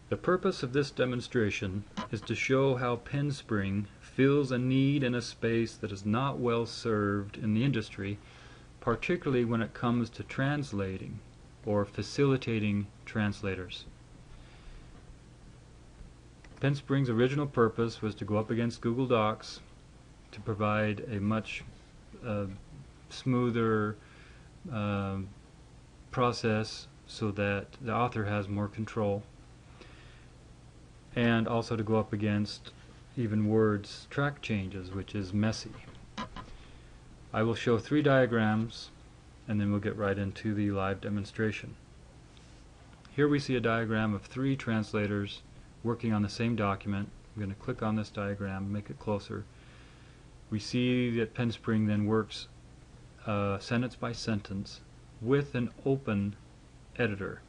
The purpose of this demonstration is to show how PenSpring fills a need in a space that is not well served in the industry, particularly when it comes to translating or facilitating translators. PenSpring's original purpose was to go up against Google Docs to provide a much smoother process so that the author has more control, and also to go up against even words track changes, which is messy. I will show 3 diagrams and then we'll get right into the live demonstration. Here we see a diagram of 3 translators working on the same document. I'm going to click on this diagram, make it closer. We see that PenSpring then works sentence by sentence with an open editor.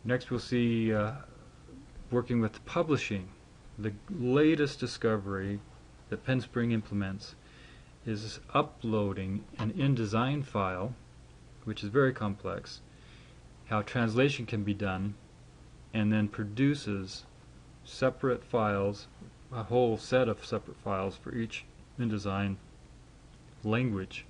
Next we'll see working with publishing. The latest discovery that PenSpring implements is uploading an InDesign file, which is very complex, how translation can be done, and then produces separate files, a whole set of separate files for each InDesign language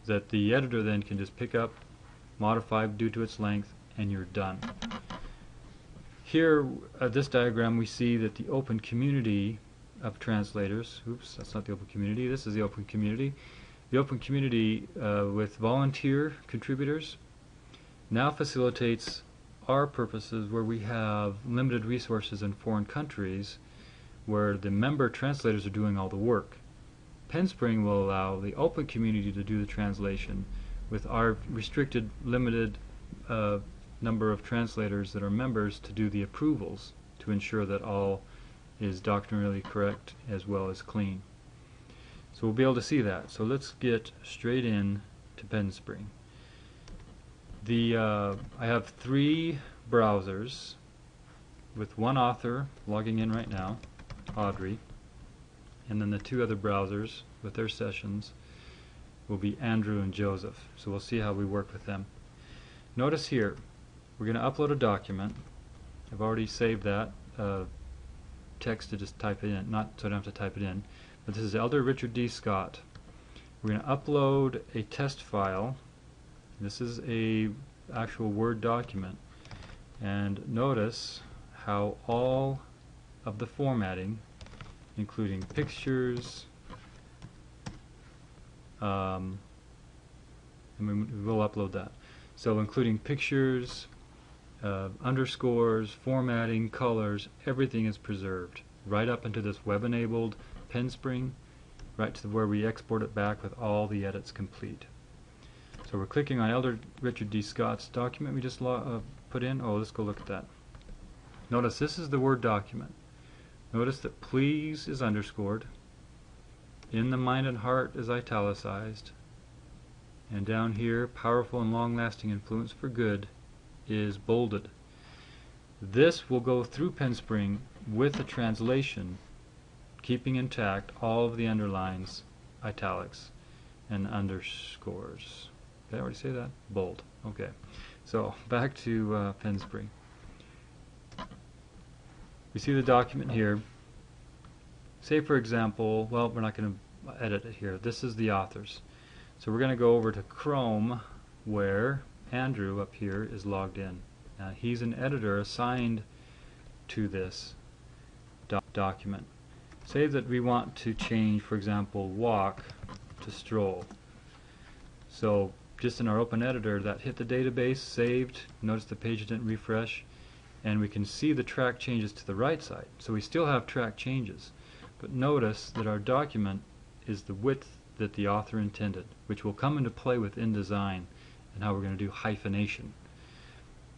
that the editor then can just pick up, modify due to its length, and you're done. Here at this diagram we see that the open community of translators, oops, that's not the open community, this is the open community. The open community with volunteer contributors now facilitates our purposes where we have limited resources in foreign countries where the member translators are doing all the work. PenSpring will allow the open community to do the translation with our restricted, limited number of translators that are members to do the approvals to ensure that all is doctrinally correct as well as clean. So we'll be able to see that. So let's get straight in to PenSpring. I have 3 browsers with one author logging in right now, Audrey, and then the 2 other browsers with their sessions will be Andrew and Joseph. So we'll see how we work with them. Notice here we're going to upload a document. I've already saved that text to just type it in, not so I don't have to type it in, but this is Elder Richard D. Scott. We're going to upload a test file. This is a actual Word document, and notice how all of the formatting, including pictures, and we'll upload that. So including pictures, underscores, formatting, colors, everything is preserved right up into this web-enabled PenSpring, right to where we export it back with all the edits complete. So we're clicking on Elder Richard D. Scott's document we just put in. Oh, let's go look at that. Notice this is the Word document. Notice that please is underscored, in the mind and heart is italicized, and down here powerful and long-lasting influence for good is bolded. This will go through PenSpring with the translation, keeping intact all of the underlines, italics, and underscores. Did I already say that? Bold. Okay. So back to PenSpring. We see the document here. Say for example, well, we're not going to edit it here. This is the authors. So we're going to go over to Chrome where Andrew up here is logged in. He's an editor assigned to this document. Say that we want to change, for example, walk to stroll. So just in our open editor, that hit the database, saved. Notice the page didn't refresh, and we can see the track changes to the right side. So we still have track changes, but notice that our document is the width that the author intended, which will come into play with InDesign and how we're going to do hyphenation,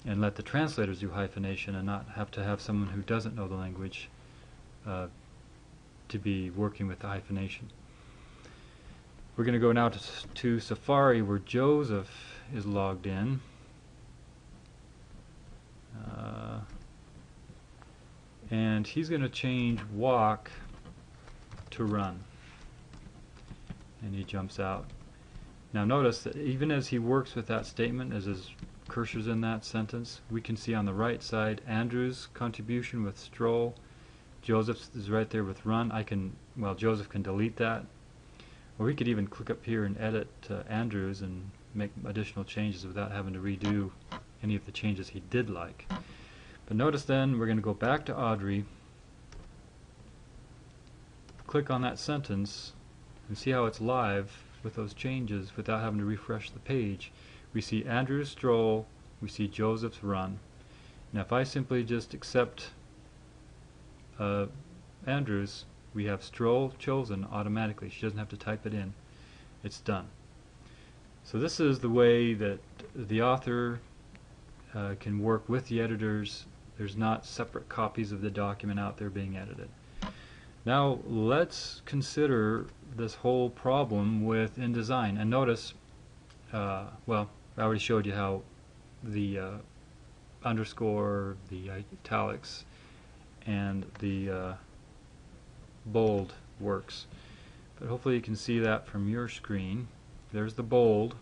and let the translators do hyphenation and not have to have someone who doesn't know the language to be working with the hyphenation. We're going to go now to Safari where Joseph is logged in. And he's going to change walk to run. And he jumps out. Now notice that even as he works with that statement, as his cursors in that sentence. We can see on the right side Andrew's contribution with stroll. Joseph's is right there with run. Joseph can delete that. Or we could even click up here and edit Andrew's and make additional changes without having to redo any of the changes he did like. But notice then we're going to go back to Audrey, click on that sentence, and see how it's live with those changes without having to refresh the page. We see Andrew's stroll, we see Joseph's run. Now if I simply just accept Andrew's, we have stroll chosen automatically. She doesn't have to type it in. It's done. So this is the way that the author can work with the editors. There's not separate copies of the document out there being edited. Now let's consider this whole problem with InDesign. And notice, I already showed you how the underscore, the italics, and the bold works. But hopefully you can see that from your screen. There's the bold.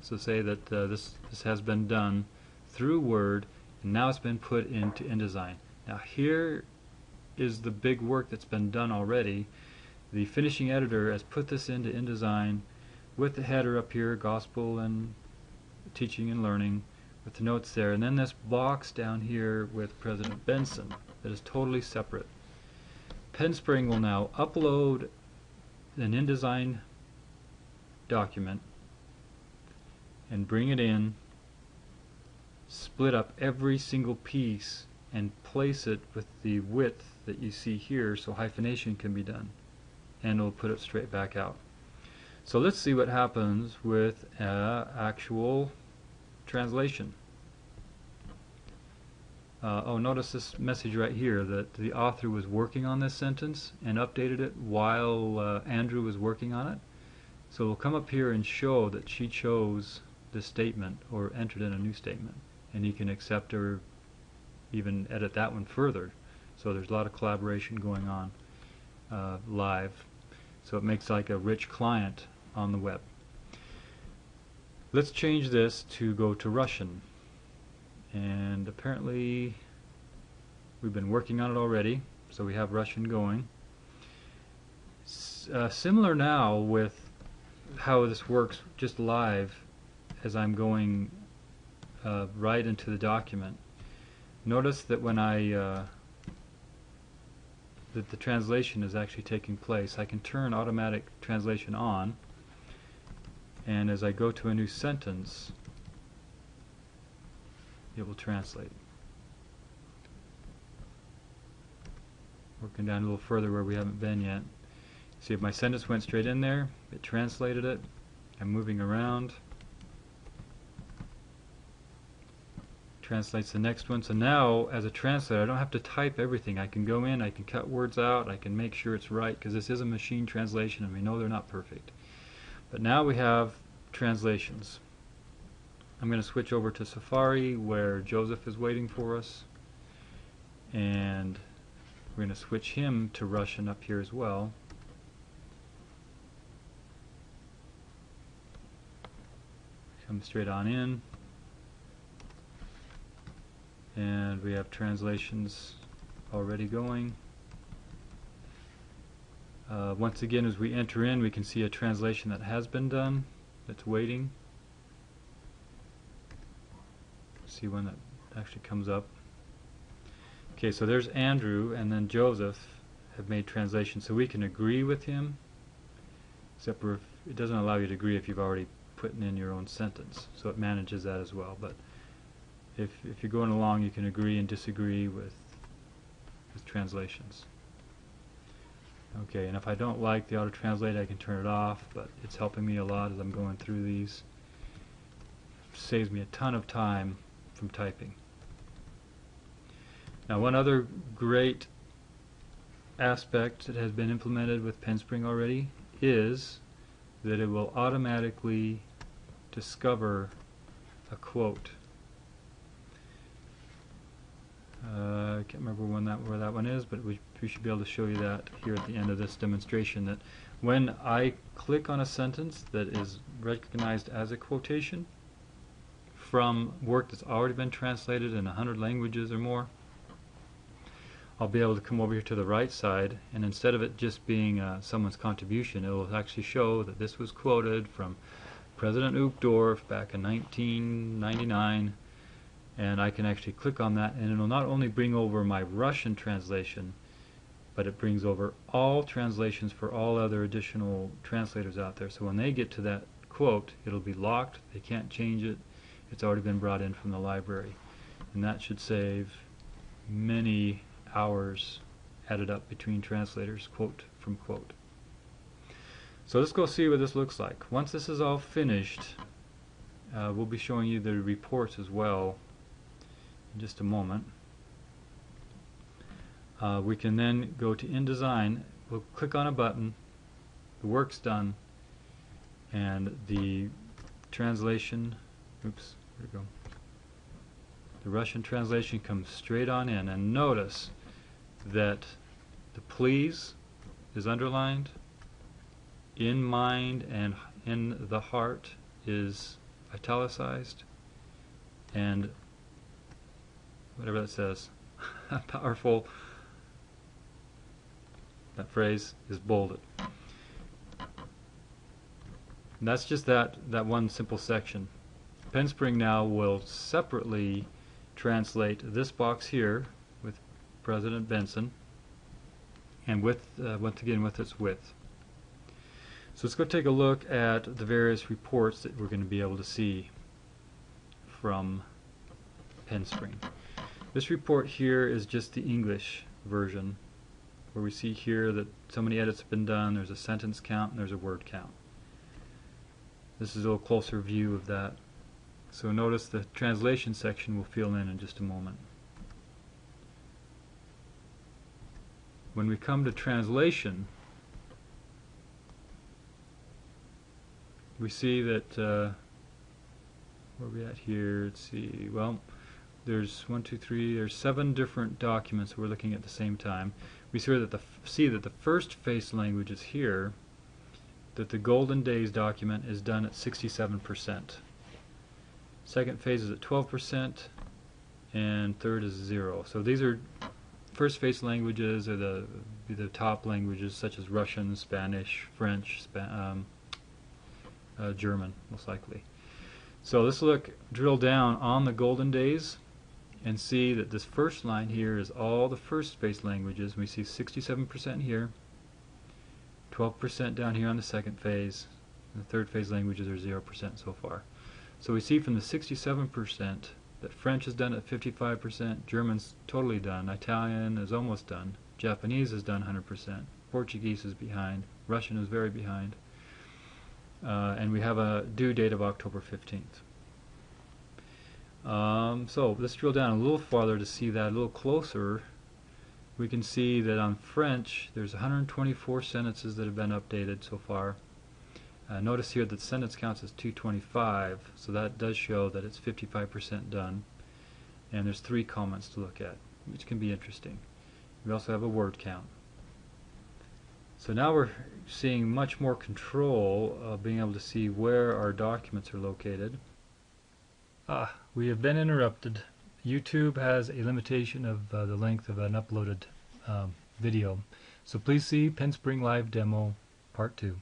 So say that this has been done through Word, and now it's been put into InDesign. Now here is the big work that's been done already. The finishing editor has put this into InDesign with the header up here, Gospel and Teaching and Learning, with the notes there, and then this box down here with President Benson that is totally separate. PenSpring will now upload an InDesign document and bring it in, split up every single piece, and place it with the width that you see here so hyphenation can be done, and it'll put it straight back out. So let's see what happens with actual translation. Notice this message right here that the author was working on this sentence and updated it while Andrew was working on it. So we'll come up here and show that she chose this statement or entered in a new statement, and he can accept or even edit that one further. So there's a lot of collaboration going on live. So it makes like a rich client on the web. Let's change this to go to Russian. And apparently we've been working on it already, so we have Russian going. Similar now with how this works just live as I'm going right into the document. Notice that when that the translation is actually taking place. I can turn automatic translation on, and as I go to a new sentence, it will translate. Working down a little further where we haven't been yet. See, if my sentence went straight in there, it translated it. I'm moving around. Translates the next one. So now, as a translator, I don't have to type everything. I can go in, I can cut words out, I can make sure it's right, because this is a machine translation and we know they're not perfect. But now we have translations. I'm going to switch over to Safari where Joseph is waiting for us, and we're going to switch him to Russian up here as well. Come straight on in, and we have translations already going. Once again, as we enter in, we can see a translation that has been done, that's waiting. See when that actually comes up. Okay, so there's Andrew, and then Joseph have made translation, so we can agree with him, except for it doesn't allow you to agree if you've already put in your own sentence, so it manages that as well. But if you're going along, you can agree and disagree with translations. Okay, and if I don't like the auto-translate, I can turn it off, but it's helping me a lot as I'm going through these. Saves me a ton of time from typing. Now, one other great aspect that has been implemented with PenSpring already is that it will automatically discover a quote. I can't remember where that one is, but we should be able to show you that here at the end of this demonstration, that when I click on a sentence that is recognized as a quotation, from work that's already been translated in 100 languages or more, I'll be able to come over here to the right side, and instead of it just being someone's contribution, it will actually show that this was quoted from President Uchtdorf back in 1999, and I can actually click on that, and it will not only bring over my Russian translation, but it brings over all translations for all other additional translators out there. So when they get to that quote, it'll be locked, they can't change it, it's already been brought in from the library. And that should save many hours added up between translators, quote from quote. So let's go see what this looks like. Once this is all finished, we'll be showing you the reports as well in just a moment. We can then go to InDesign, we'll click on a button, the work's done, and the translation, oops, where'd it go? The Russian translation comes straight on in, and notice that the please is underlined, in mind and in the heart is italicized, and whatever that says, powerful, that phrase is bolded. And that's just that one simple section. PenSpring now will separately translate this box here with President Benson, and with once again with its width. So let's go take a look at the various reports that we're going to be able to see from PenSpring. This report here is just the English version, where we see here that so many edits have been done, there's a sentence count, and there's a word count. This is a little closer view of that. So notice the translation section will fill in just a moment. When we come to translation, we see that where are we at here? Let's see. Well, there's there's 7 different documents we're looking at the same time. We see that the first face language is here, that the Golden Days document is done at 67%. Second phase is at 12%, and third is 0. So these are first face languages, or the top languages such as Russian, Spanish, French, German, most likely. So let's drill down on the Golden Days and see that this first line here is all the first face languages. We see 67% here, 12% down here on the second phase, and the third phase languages are 0% so far. So we see from the 67% that French is done at 55%, German's totally done, Italian is almost done, Japanese is done 100%, Portuguese is behind, Russian is very behind, and we have a due date of October 15th. So let's drill down a little farther to see that a little closer. We can see that on French there's 124 sentences that have been updated so far. Notice here that sentence counts as 225, so that does show that it's 55% done. And there's 3 comments to look at, which can be interesting. We also have a word count. So now we're seeing much more control of being able to see where our documents are located. We have been interrupted. YouTube has a limitation of the length of an uploaded video. So please see PenSpring Live Demo Part 2.